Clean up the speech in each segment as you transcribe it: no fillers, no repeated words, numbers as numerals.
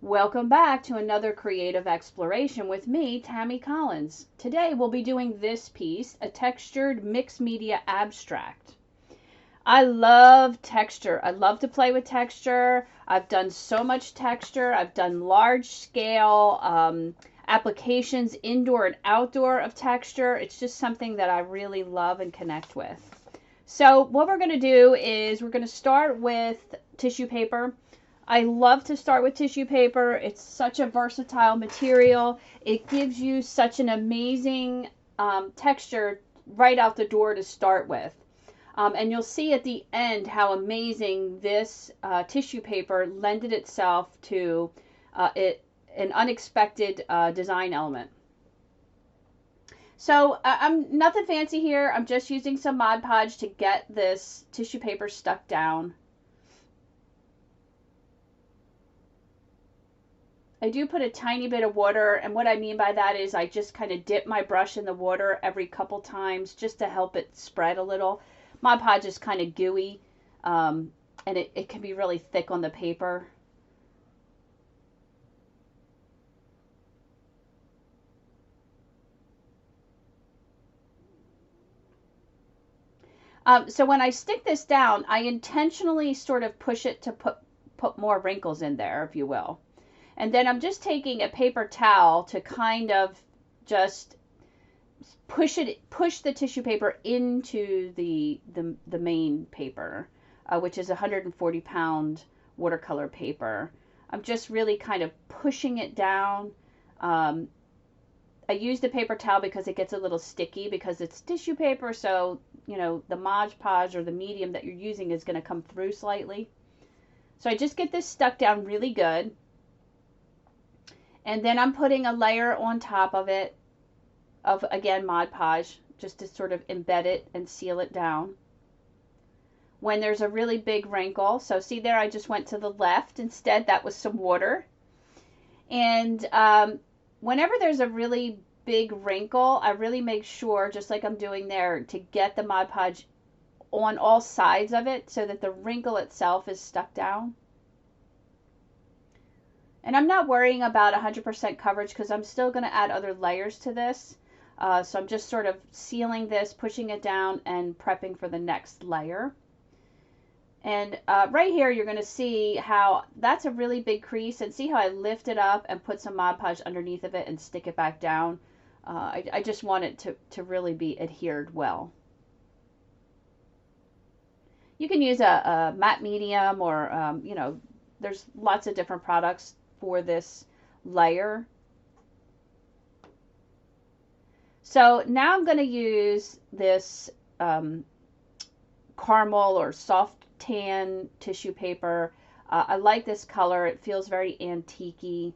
Welcome back to another creative exploration with me, Tammy Collins. Today we'll be doing this piece, a textured mixed media abstract. I love texture. I love to play with texture. I've done so much texture. I've done large scale applications, indoor and outdoor of texture. It's just something that I really love and connect with. So what we're going to do is we're going to start with tissue paper. I love to start with tissue paper. It's such a versatile material. It gives you such an amazing texture right out the door to start with. And you'll see at the end how amazing this tissue paper lended itself to an unexpected design element. So I'm nothing fancy here. I'm just using some Mod Podge to get this tissue paper stuck down. I do put a tiny bit of water, and what I mean by that is I just kind of dip my brush in the water every couple times just to help it spread a little. Mod Podge is kind of gooey, and it can be really thick on the paper. So when I stick this down, I intentionally sort of push it to put more wrinkles in there, if you will. And then I'm just taking a paper towel to kind of just push the tissue paper into the main paper, which is 140-pound watercolor paper. I'm just really kind of pushing it down. I use the paper towel because it gets a little sticky because it's tissue paper, so you know the Mod Podge or the medium that you're using is going to come through slightly. So I just get this stuck down really good. And then I'm putting a layer on top of it of, again, Mod Podge, just to sort of embed it and seal it down. When there's a really big wrinkle, so see there, I just went to the left instead. That was some water. And whenever there's a really big wrinkle, I really make sure, just like I'm doing there, to get the Mod Podge on all sides of it so that the wrinkle itself is stuck down. And I'm not worrying about 100% coverage because I'm still going to add other layers to this. So I'm just sort of sealing this, pushing it down, and prepping for the next layer. And right here, you're going to see how that's a really big crease. And see how I lift it up and put some Mod Podge underneath of it and stick it back down. I just want it to really be adhered well. You can use a matte medium or, you know, there's lots of different products for this layer. So now I'm going to use this caramel or soft tan tissue paper. I like this color. It feels very antique-y.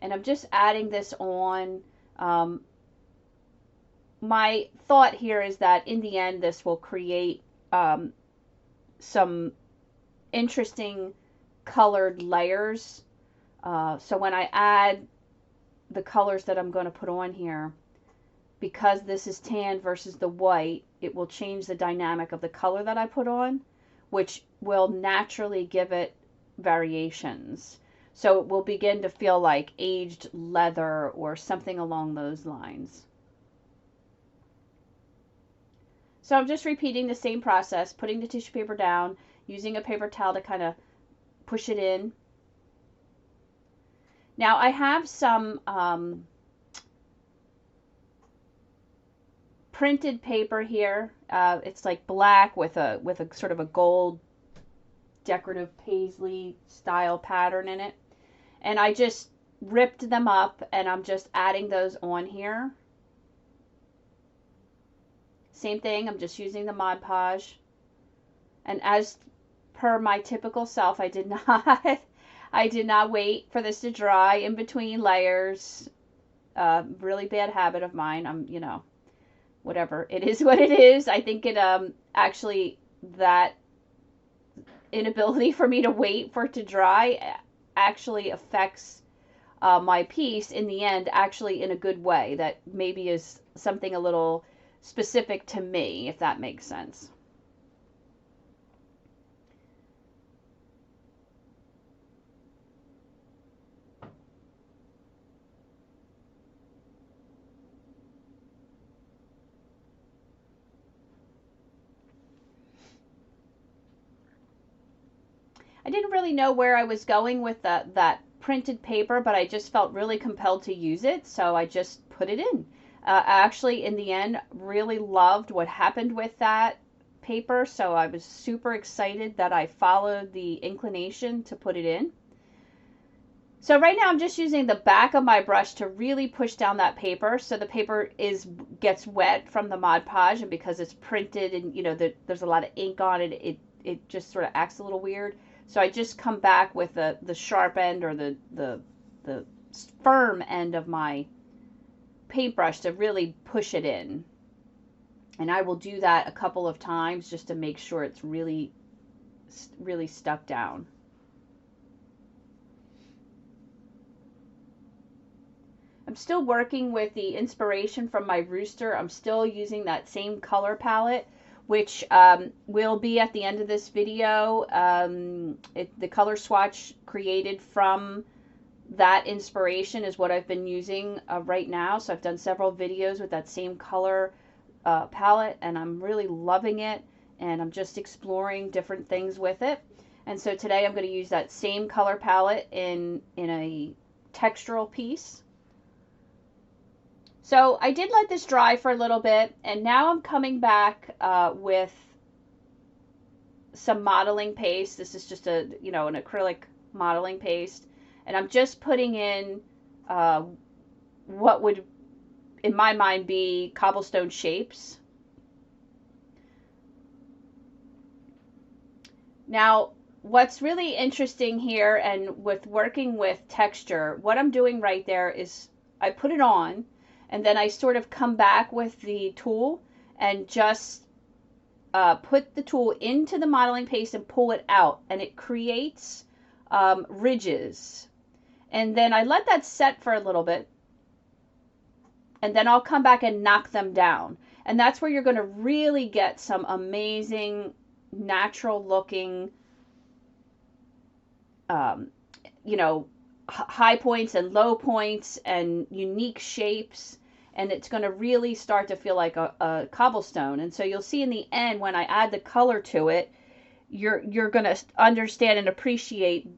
And I'm just adding this on. My thought here is that in the end this will create some interesting colored layers. So when I add the colors that I'm going to put on here, because this is tan versus the white, it will change the dynamic of the color that I put on, which will naturally give it variations. So it will begin to feel like aged leather or something along those lines. So I'm just repeating the same process, putting the tissue paper down, using a paper towel to kind of push it in. Now I have some printed paper here. It's like black with a sort of a gold decorative paisley style pattern in it. And I just ripped them up and I'm just adding those on here. Same thing, I'm just using the Mod Podge. And as per my typical self, I did not wait for this to dry in between layers. Really bad habit of mine. I'm, you know, whatever. It is what it is. I think it actually, that inability for me to wait for it to dry actually affects my piece in the end, actually in a good way. That maybe is something a little specific to me, if that makes sense. I didn't really know where I was going with that printed paper, but I just felt really compelled to use it, so I just put it in. I actually, in the end, really loved what happened with that paper, so I was super excited that I followed the inclination to put it in. So right now I'm just using the back of my brush to really push down that paper, so the paper gets wet from the Mod Podge, and because it's printed and there's a lot of ink on it, it just sort of acts a little weird. So I just come back with the sharp end, or the firm end of my paintbrush to really push it in. And I will do that a couple of times just to make sure it's really stuck down. I'm still working with the inspiration from my rooster. I'm still using that same color palette, which will be at the end of this video. The color swatch created from that inspiration is what I've been using right now. So I've done several videos with that same color palette, and I'm really loving it, and I'm just exploring different things with it. And so today I'm going to use that same color palette in a textural piece. So I did let this dry for a little bit, and now I'm coming back with some modeling paste. This is just an acrylic modeling paste, and I'm just putting in what would, in my mind, be cobblestone shapes. Now, what's really interesting here, and with working with texture, what I'm doing right there is I put it on, and then I sort of come back with the tool and just put the tool into the modeling paste and pull it out, and it creates ridges. And then I let that set for a little bit, and then I'll come back and knock them down. And that's where you're going to really get some amazing, natural looking, high points and low points and unique shapes. And it's going to really start to feel like a cobblestone. And so you'll see in the end, when I add the color to it, you're going to understand and appreciate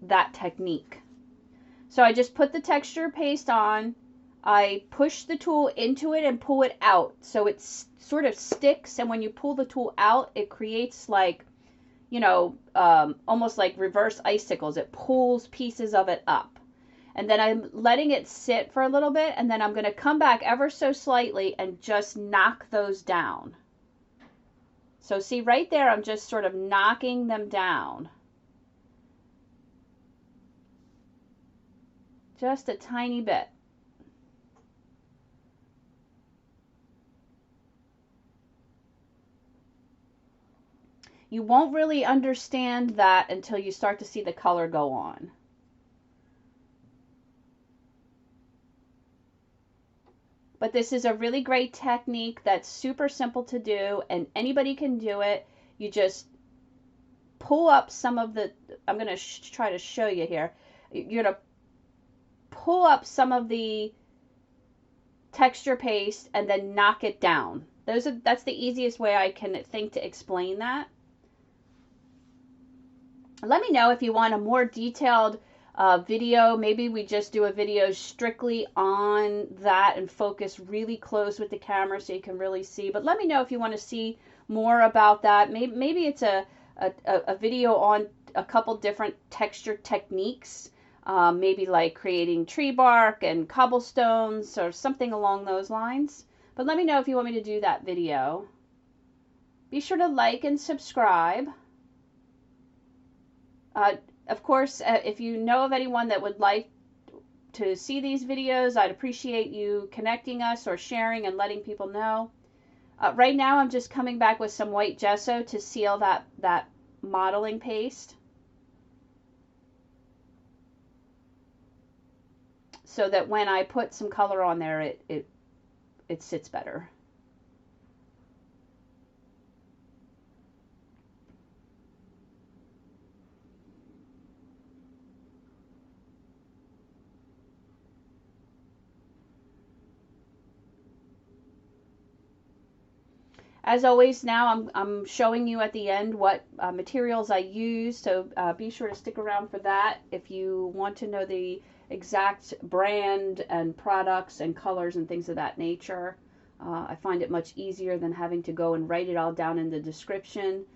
that technique. So I just put the texture paste on. I push the tool into it and pull it out. So it sort of sticks. And when you pull the tool out, it creates like, almost like reverse icicles. It pulls pieces of it up. And then I'm letting it sit for a little bit, and then I'm going to come back ever so slightly and just knock those down. So see right there, I'm just sort of knocking them down. Just a tiny bit. You won't really understand that until you start to see the color go on. But this is a really great technique that's super simple to do, and anybody can do it. You just pull up some of the, I'm going to try to show you here. You're going to pull up some of the texture paste and then knock it down. That's the easiest way I can think to explain that. Let me know if you want a more detailed video. Maybe we just do a video strictly on that and focus really close with the camera so you can really see. But let me know if you want to see more about that. Maybe it's a video on a couple different texture techniques. Maybe like creating tree bark and cobblestones or something along those lines. But let me know if you want me to do that video. Be sure to like and subscribe. Of course, if you know of anyone that would like to see these videos, I'd appreciate you connecting us or sharing and letting people know. Right now, I'm just coming back with some white gesso to seal that modeling paste, so that when I put some color on there, it sits better. As always, now I'm showing you at the end what materials I use, so be sure to stick around for that if you want to know the exact brand and products and colors and things of that nature. I find it much easier than having to go and write it all down in the description.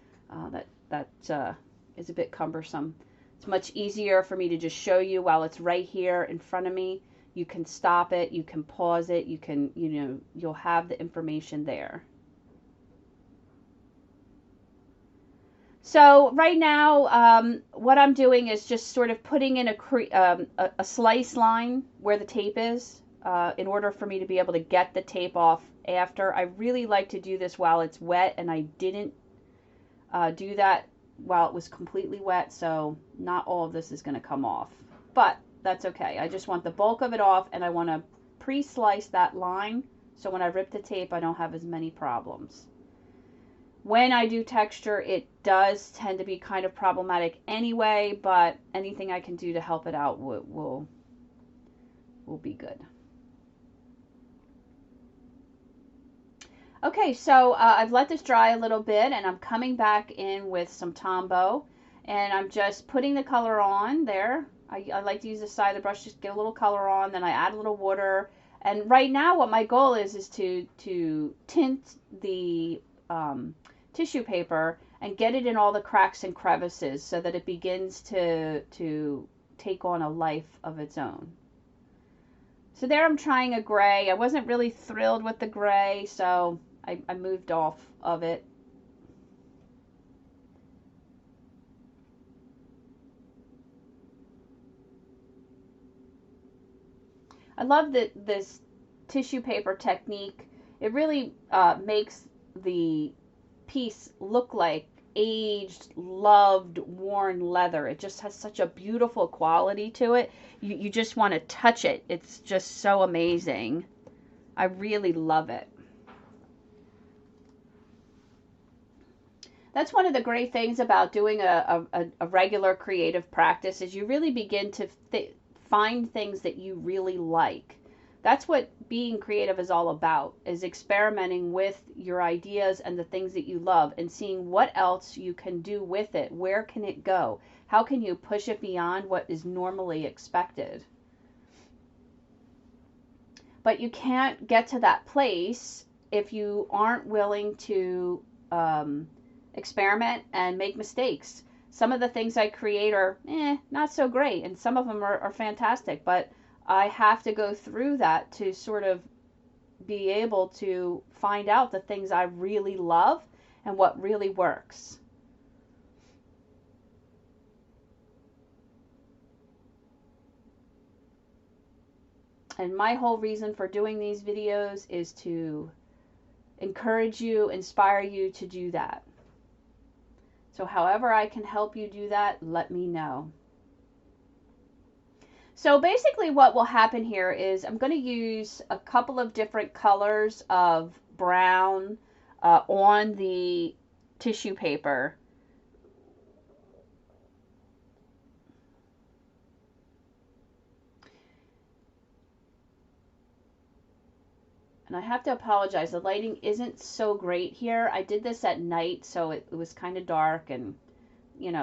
That is a bit cumbersome. It's much easier for me to just show you while it's right here in front of me. You can stop it, you can pause it, you can, you'll have the information there. So right now, what I'm doing is just sort of putting in a slice line where the tape is in order for me to be able to get the tape off after. I really like to do this while it's wet, and I didn't do that while it was completely wet, so not all of this is going to come off. But that's okay. I just want the bulk of it off, and I want to pre-slice that line so when I rip the tape, I don't have as many problems. When I do texture, it does tend to be kind of problematic anyway, but anything I can do to help it out will be good. Okay, so I've let this dry a little bit, and I'm coming back in with some Tombow, and I'm just putting the color on there. I like to use the side of the brush, just get a little color on, then I add a little water. And right now what my goal is to tint the tissue paper and get it in all the cracks and crevices so that it begins to take on a life of its own. So there I'm trying a gray. I wasn't really thrilled with the gray, so I moved off of it. I love this tissue paper technique. It really makes the piece look like aged, loved, worn leather. It just has such a beautiful quality to it. You just want to touch it. It's just so amazing. I really love it. That's one of the great things about doing a regular creative practice is you really begin to find things that you really like. That's what being creative is all about, is experimenting with your ideas and the things that you love and seeing what else you can do with it. Where can it go? How can you push it beyond what is normally expected? But you can't get to that place if you aren't willing to experiment and make mistakes. Some of the things I create are not so great, and some of them are fantastic, but I have to go through that to sort of be able to find out the things I really love and what really works. And my whole reason for doing these videos is to encourage you, inspire you to do that. So however I can help you do that, let me know. So basically what will happen here is I'm going to use a couple of different colors of brown on the tissue paper. And I have to apologize, the lighting isn't so great here. I did this at night, so it was kind of dark, and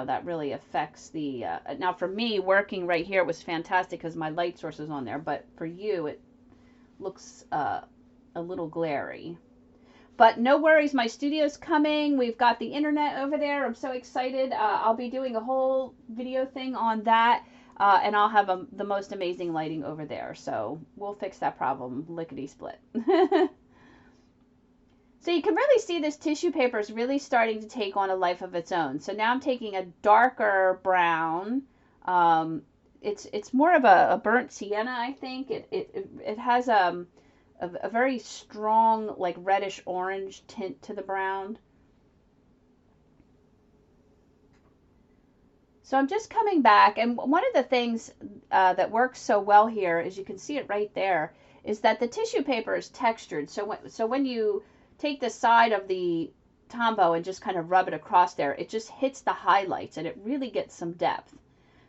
that really affects the, now for me, working right here was fantastic because my light source is on there, but for you, it looks a little glary. But no worries, my studio's coming. We've got the internet over there. I'm so excited. I'll be doing a whole video thing on that, and I'll have the most amazing lighting over there. So we'll fix that problem, lickety-split. So you can really see this tissue paper is really starting to take on a life of its own. So now I'm taking a darker brown. It's more of a burnt sienna, I think. It has a very strong, like reddish orange tint to the brown. So I'm just coming back, and one of the things that works so well here, as you can see it right there, is that the tissue paper is textured. So when you take the side of the Tombow and just kind of rub it across there, it just hits the highlights and it really gets some depth.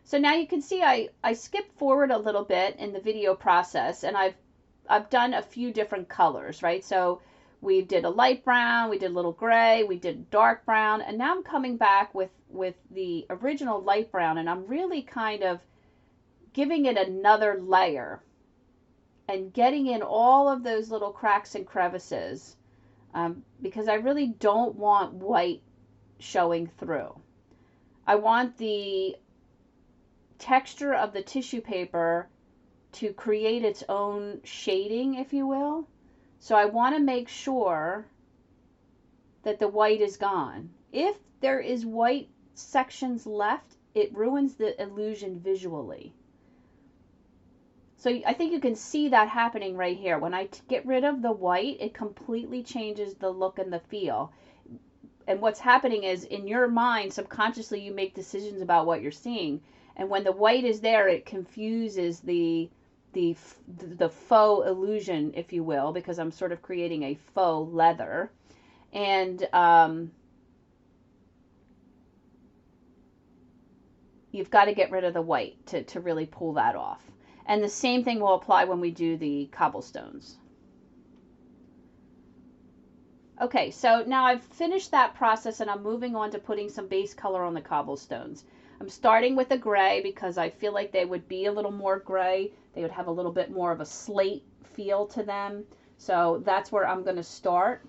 So now you can see I skipped forward a little bit in the video process, and I've done a few different colors, right? So We did a light brown, we did a little gray, we did dark brown, and now I'm coming back with the original light brown, and I'm really kind of giving it another layer and getting in all of those little cracks and crevices, because I really don't want white showing through. I want the texture of the tissue paper to create its own shading, if you will. So I want to make sure that the white is gone. If there is white sections left, it ruins the illusion visually. So I think you can see that happening right here. When I get rid of the white, it completely changes the look and the feel. And what's happening is, in your mind, subconsciously, you make decisions about what you're seeing. And when the white is there, it confuses the faux illusion, if you will, because I'm sort of creating a faux leather. And you've got to get rid of the white to really pull that off. And the same thing will apply when we do the cobblestones. Okay, so now I've finished that process and I'm moving on to putting some base color on the cobblestones. I'm starting with a gray because I feel like they would be a little more gray. They would have a little bit more of a slate feel to them. So that's where I'm going to start.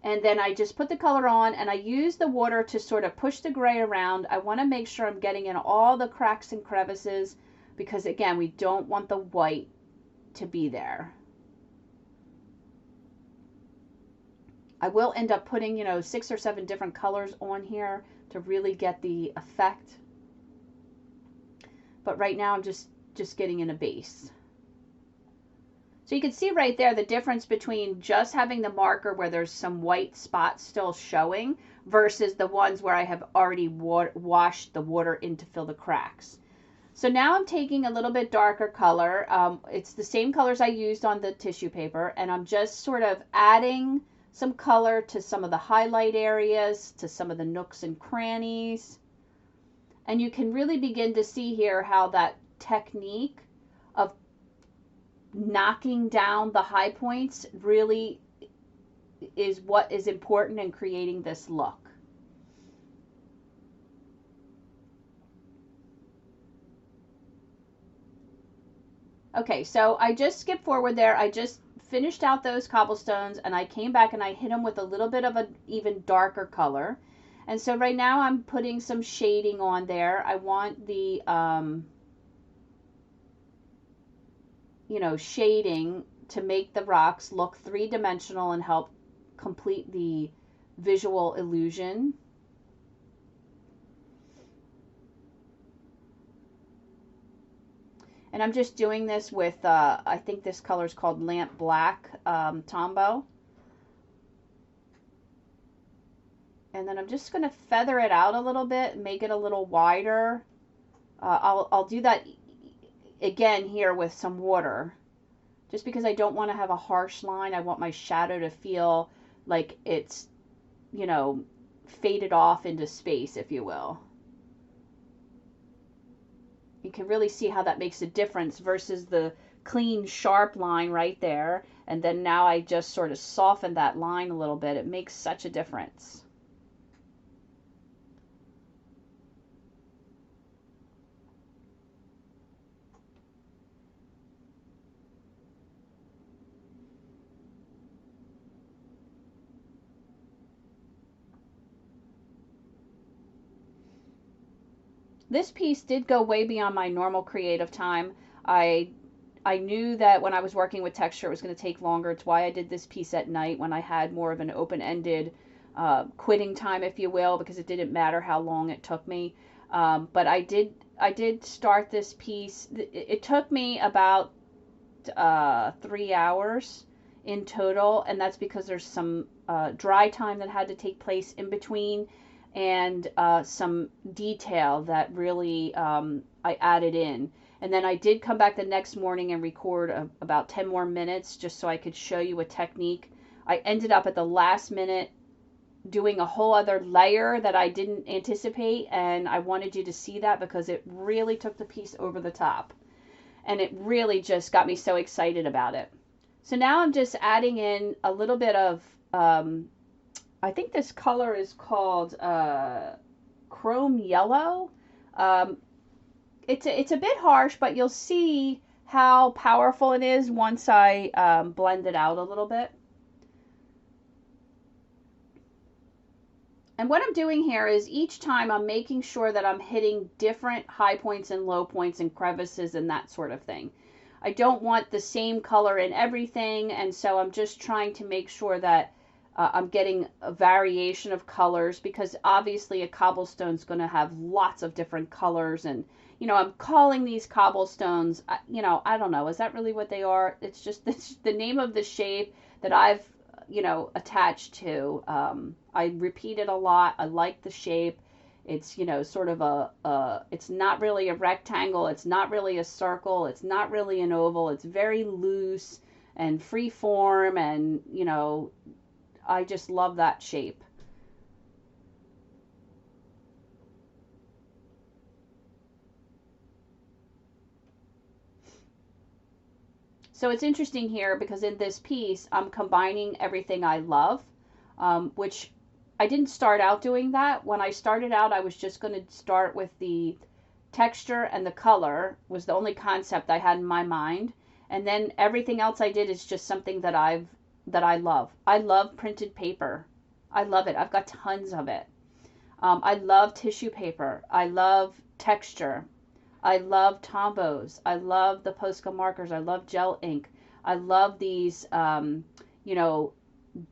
And then I just put the color on and I use the water to sort of push the gray around. I want to make sure I'm getting in all the cracks and crevices because, again, we don't want the white to be there. I will end up putting, 6 or 7 different colors on here to really get the effect. But right now I'm just getting in a base. So you can see right there the difference between just having the marker where there's some white spots still showing versus the ones where I have already washed the water in to fill the cracks. So now I'm taking a little bit darker color. It's the same colors I used on the tissue paper, and I'm just sort of adding some color to some of the highlight areas, to some of the nooks and crannies. And you can really begin to see here how that technique of knocking down the high points really is what is important in creating this look. Okay, so I just skipped forward there. I just finished out those cobblestones and I came back and I hit them with a little bit of an even darker color. And so right now I'm putting some shading on there. I want the, shading to make the rocks look three-dimensional and help complete the visual illusion. And I'm just doing this with, I think this color is called Lamp Black Tombow. And then I'm just going to feather it out a little bit, make it a little wider. I'll do that again here with some water. Just because I don't want to have a harsh line. I want my shadow to feel like it's, faded off into space, if you will. You can really see how that makes a difference versus the clean, sharp line right there. And then now I just sort of soften that line a little bit. It makes such a difference. This piece did go way beyond my normal creative time. I knew that when I was working with texture, it was going to take longer. It's why I did this piece at night when I had more of an open-ended quitting time, if you will, because it didn't matter how long it took me. But I did start this piece. It took me about 3 hours in total, and that's because there's some dry time that had to take place in between, and some detail that really I added in. And then I did come back the next morning and record about 10 more minutes just so I could show you a technique. I ended up at the last minute doing a whole other layer that I didn't anticipate, and I wanted you to see that because it really took the piece over the top. and it really just got me so excited about it. So now I'm just adding in a little bit of, I think this color is called chrome yellow. Um, it's a bit harsh, but you'll see how powerful it is once I blend it out a little bit. And what I'm doing here is each time I'm making sure that I'm hitting different high points and low points and crevices and that sort of thing. I don't want the same color in everything, and so I'm just trying to make sure that I'm getting a variation of colors, because obviously a cobblestone is going to have lots of different colors. And I'm calling these cobblestones, I don't know, is that really what they are? It's just the name of the shape that I've attached to. I repeat it a lot. I like the shape. It's sort of it's not really a rectangle, it's not really a circle, it's not really an oval. It's very loose and free form, and I just love that shape. So it's interesting here because in this piece I'm combining everything I love, which I didn't start out doing that. When I started out, I was just going to start with the texture, and the color was the only concept I had in my mind. And then everything else I did is just something that I love. I love printed paper. I love it. I've got tons of it. I love tissue paper. I love texture. I love Tombows. I love the Posca markers. I love gel ink. I love these,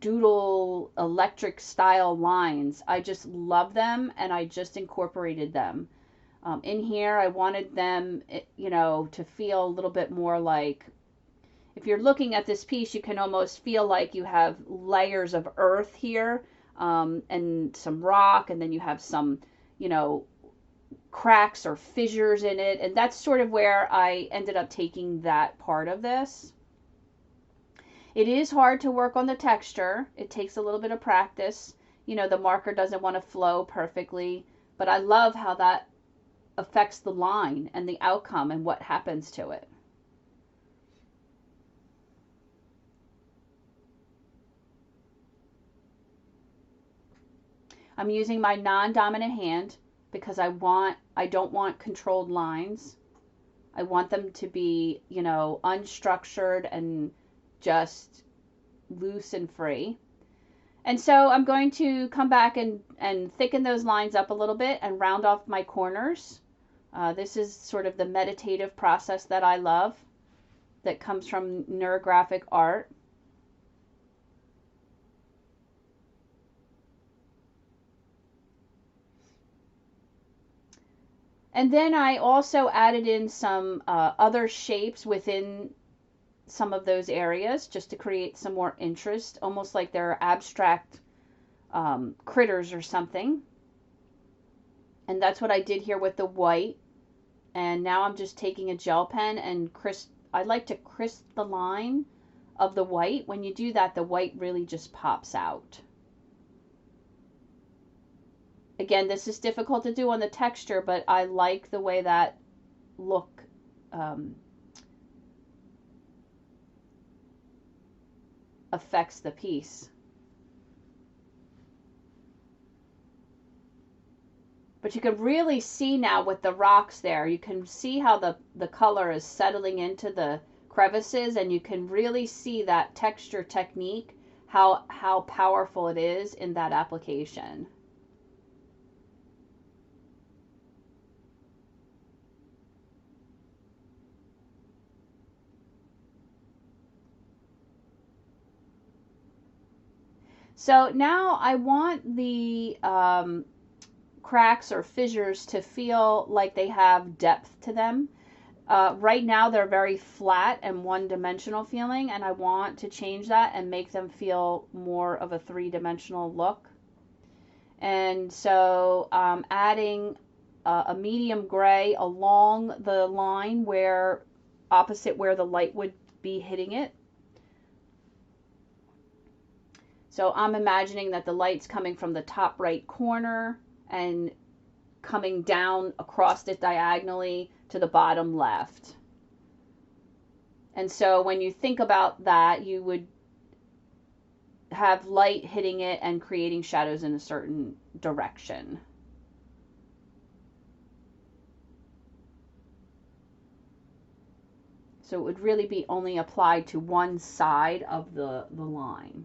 doodle electric style lines. I just love them, and I just incorporated them. In here, I wanted them, to feel a little bit more like, if you're looking at this piece, you can almost feel like you have layers of earth here, and some rock, and then you have some, cracks or fissures in it. And that's sort of where I ended up taking that part of this. It is hard to work on the texture. It takes a little bit of practice. The marker doesn't want to flow perfectly, but I love how that affects the line and the outcome and what happens to it. I'm using my non-dominant hand because I don't want controlled lines. I want them to be, unstructured and just loose and free. And so I'm going to come back and thicken those lines up a little bit and round off my corners. This is sort of the meditative process that I love, that comes from neurographic art. And then I also added in some other shapes within some of those areas, just to create some more interest, almost like they're abstract critters or something. And that's what I did here with the white. And now I'm just taking a gel pen and I like to crisp the line of the white. When you do that, the white really just pops out. Again, this is difficult to do on the texture, but I like the way that look affects the piece. But you can really see now with the rocks there, you can see how the color is settling into the crevices, and you can really see that texture technique, how powerful it is in that application. So now I want the cracks or fissures to feel like they have depth to them. Right now they're very flat and one-dimensional feeling, and I want to change that and make them feel more of a three-dimensional look. And so I'm adding a medium gray along the line opposite where the light would be hitting it. So I'm imagining that the light's coming from the top right corner and coming down across it diagonally to the bottom left. And so when you think about that, you would have light hitting it and creating shadows in a certain direction. So it would really be only applied to one side of the line.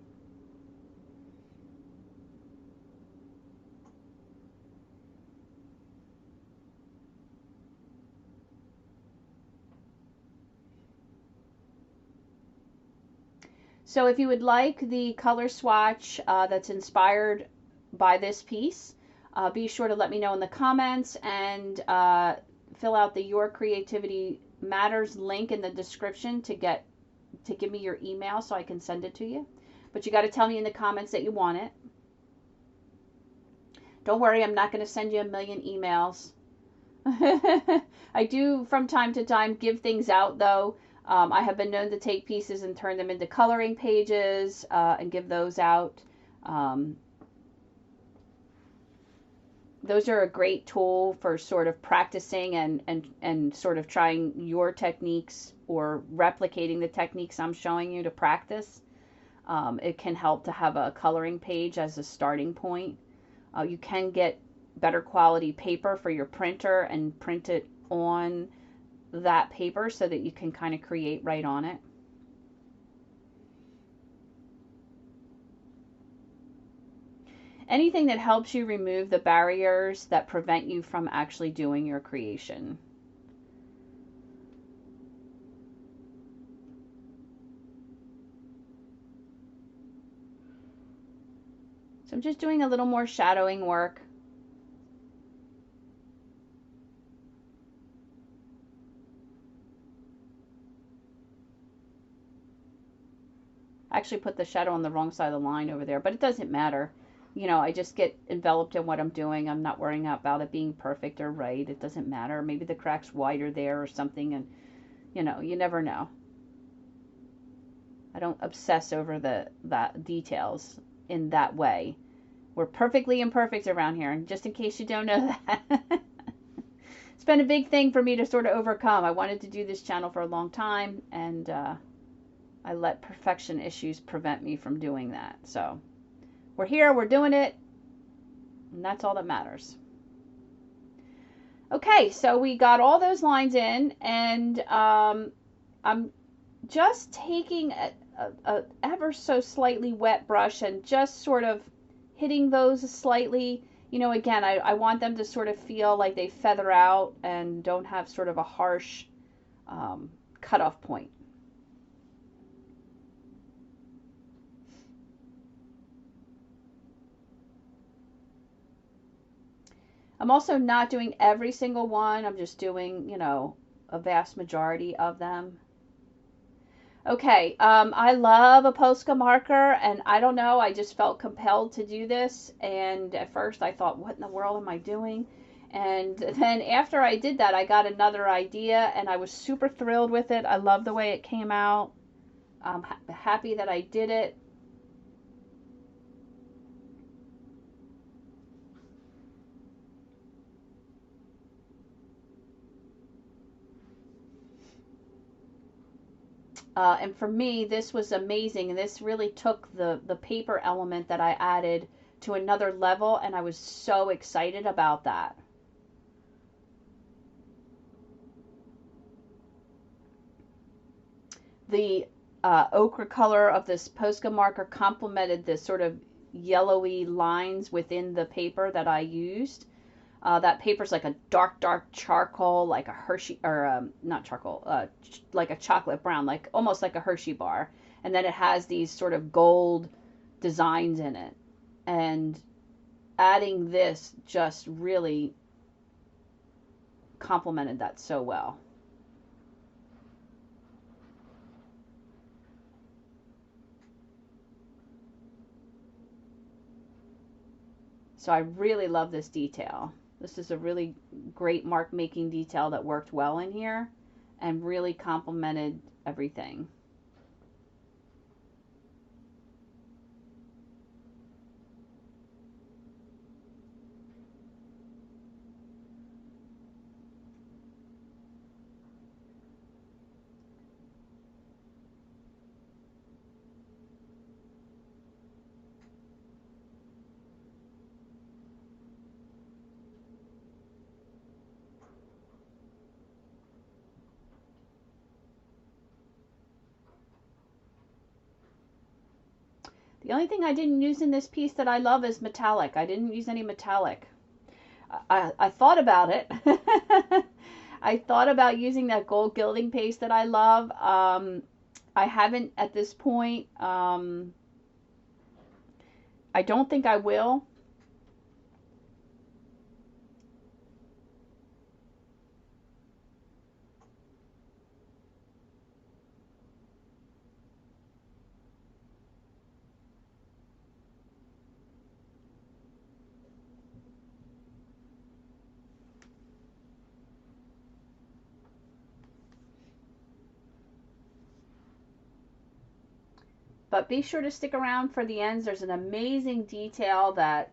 So if you would like the color swatch that's inspired by this piece, be sure to let me know in the comments, and fill out the Your Creativity Matters link in the description to give me your email so I can send it to you. But you got to tell me in the comments that you want it. Don't worry, I'm not going to send you a million emails. I do from time to time give things out, though. I have been known to take pieces and turn them into coloring pages and give those out. Those are a great tool for sort of practicing and sort of trying your techniques or replicating the techniques I'm showing you to practice. It can help to have a coloring page as a starting point. You can get better quality paper for your printer and print it on that paper so that you can kind of create right on it. Anything that helps you remove the barriers that prevent you from actually doing your creation. So I'm just doing a little more shadowing work. I actually put the shadow on the wrong side of the line over there, but it doesn't matter. You know, I just get enveloped in what I'm doing. I'm not worrying about it being perfect or right. It doesn't matter. Maybe the crack's wider there or something, and you know, you never know. I don't obsess over the details in that way. We're perfectly imperfect around here, and just in case you don't know that. It's been a big thing for me to sort of overcome. I wanted to do this channel for a long time, and I let perfection issues prevent me from doing that. So we're here, we're doing it, and that's all that matters. Okay, so we got all those lines in, and I'm just taking a ever so slightly wet brush and just sort of hitting those slightly. You know, again, I want them to sort of feel like they feather out and don't have sort of a harsh cutoff point. I'm also not doing every single one. I'm just doing, you know, a vast majority of them. Okay, I love a Posca marker, and I don't know, I just felt compelled to do this, and at first I thought, what in the world am I doing? And then after I did that, I got another idea, and I was super thrilled with it. I love the way it came out. I'm happy that I did it. And for me, this was amazing. And this really took the paper element that I added to another level. And I was so excited about that. The ochre color of this Posca marker complemented the sort of yellowy lines within the paper that I used. That paper's like a dark charcoal, like a Hershey, or not charcoal, like a chocolate brown, like almost like a Hershey bar. And then it has these sort of gold designs in it. And adding this just really complemented that so well. So I really love this detail. This is a really great mark making detail that worked well in here and really complemented everything. The only thing I didn't use in this piece that I love is metallic. I didn't use any metallic. I thought about it. I thought about using that gold gilding paste that I love. I haven't at this point. I don't think I will. But be sure to stick around for the ends. There's an amazing detail that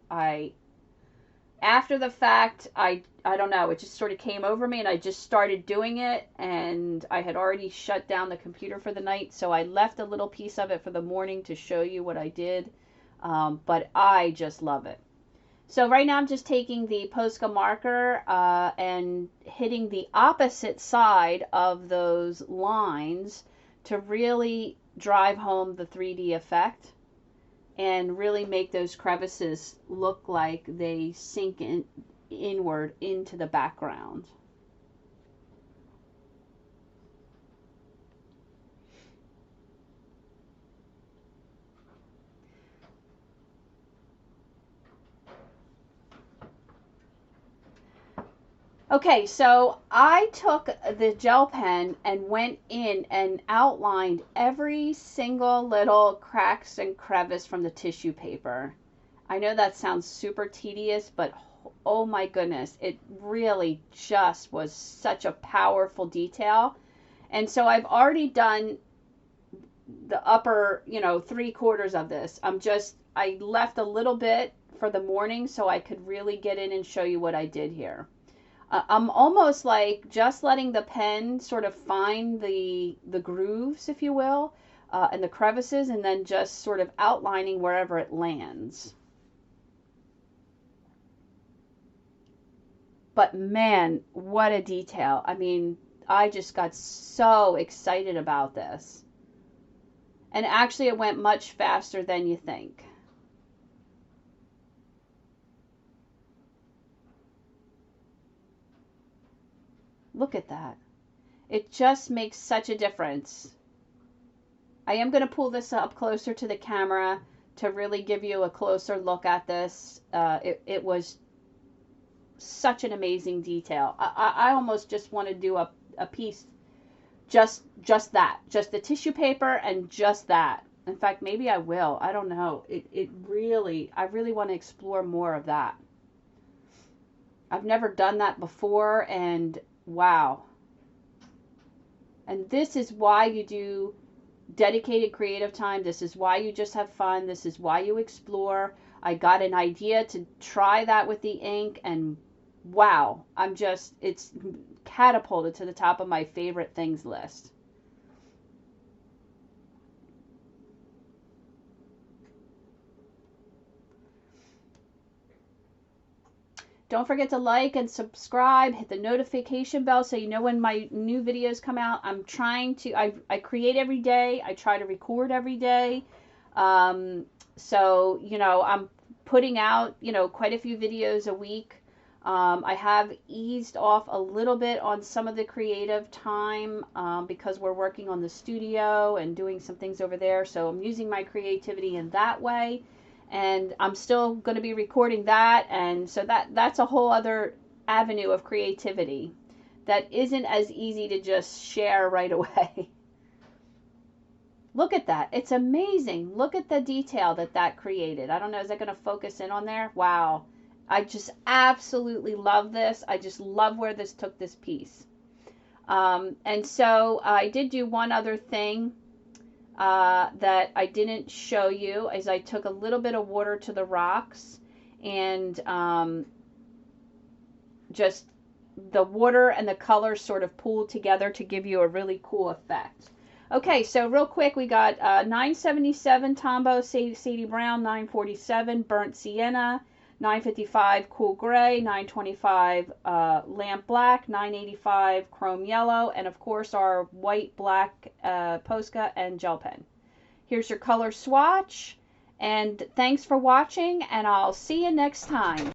after the fact, I don't know, it just sort of came over me and I just started doing it, and I had already shut down the computer for the night, so I left a little piece of it for the morning to show you what I did. But I just love it. So right now I'm just taking the Posca marker and hitting the opposite side of those lines to really drive home the 3D effect and really make those crevices look like they sink inward into the background. Okay, so I took the gel pen and went in and outlined every single little cracks and crevice from the tissue paper. I know that sounds super tedious, but oh my goodness, it really just was such a powerful detail. And so I've already done the upper, 3/4 of this. I left a little bit for the morning so I could really get in and show you what I did here. I'm almost like just letting the pen sort of find the grooves, if you will, and the crevices, and then just sort of outlining wherever it lands. But man, what a detail. I mean, I just got so excited about this. And actually it went much faster than you think. Look at that. It just makes such a difference. I am going to pull this up closer to the camera to really give you a closer look at this. It was such an amazing detail. I almost just want to do a piece just that. Just the tissue paper and just that. In fact, maybe I will. I don't know. I really want to explore more of that. I've never done that before, and wow. And this is why you do dedicated creative time. This is why you just have fun. This is why you explore. I got an idea to try that with the ink, and wow, it's catapulted to the top of my favorite things list. Don't forget to like and subscribe, hit the notification bell so you know when my new videos come out. I create every day. I try to record every day. So, I'm putting out, quite a few videos a week. I have eased off a little bit on some of the creative time because we're working on the studio and doing some things over there. So I'm using my creativity in that way. And I'm still going to be recording that, and so that's a whole other avenue of creativity that isn't as easy to just share right away. Look at that. It's amazing. Look at the detail that created. I don't know, is that going to focus in on there? Wow. I just absolutely love this. I just love where this took this piece. And so I did do one other thing that I didn't show you, is I took a little bit of water to the rocks, and just the water and the colors sort of pooled together to give you a really cool effect. Okay, so real quick, we got 977 Tombow Sadie Brown, 947 Burnt Sienna, 955 Cool Gray, 925 Lamp Black, 985 Chrome Yellow, and of course our white, black Posca and gel pen. Here's your color swatch, And thanks for watching, and I'll see you next time.